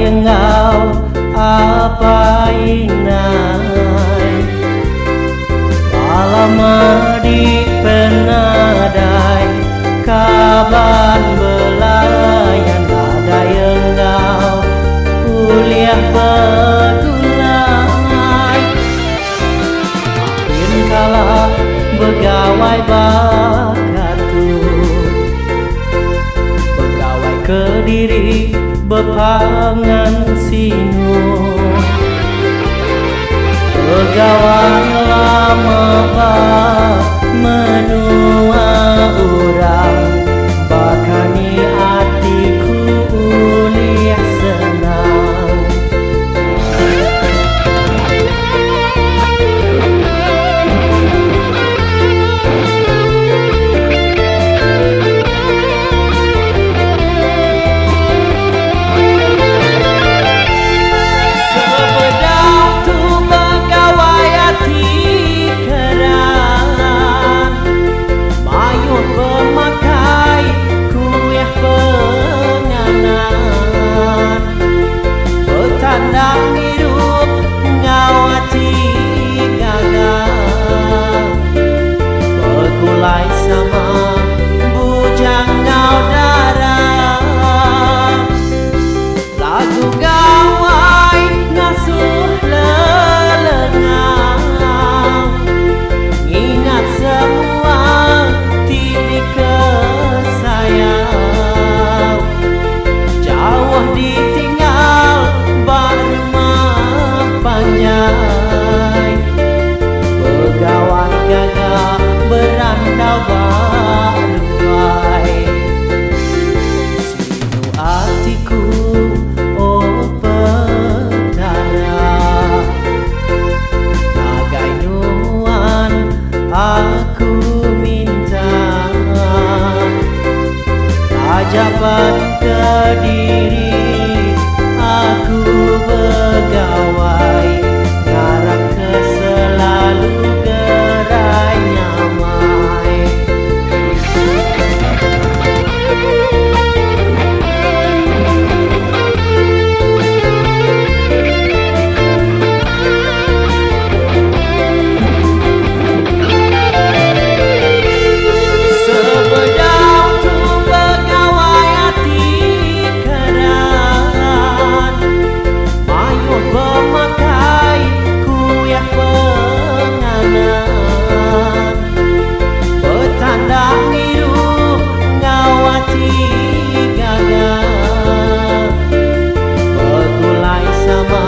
engkau apa inai Palama di penadai kaban belayan ada engkau kuliah bedulai Apin kala begawai bakatu Begawai Kediri bepangan sinu Pegawai lama menua urang bakani hatiku kuliah senang sama bujang ngau darah lagu gawai ngasuh lelengau ingat semua titik kesayang jauh ditinggal barma panjang pegawai gagah berandau baruai sinu hatiku oh petara nagai nuan aku minta ajaban Kediri aku begawai ngarak ke selalu gerai nyamai sebedang tu begawai hati keran mayur pemakai kuliah penganan petanda biru ngawati gagah begulai sama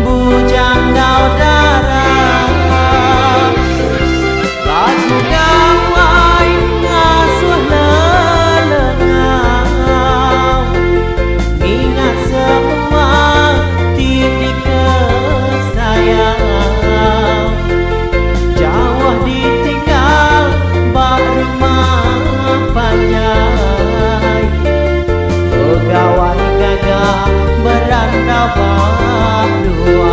bujang ngau darah lagu gawai ngasuh lelengau ingat semua titik kesayang jauh ditinggal barma panjang pegawai gagah berandau baruai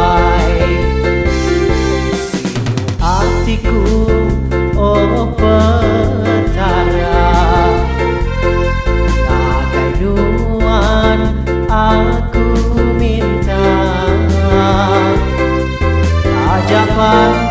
sinu hatiku oh petara nagai nuan aku minta ajaban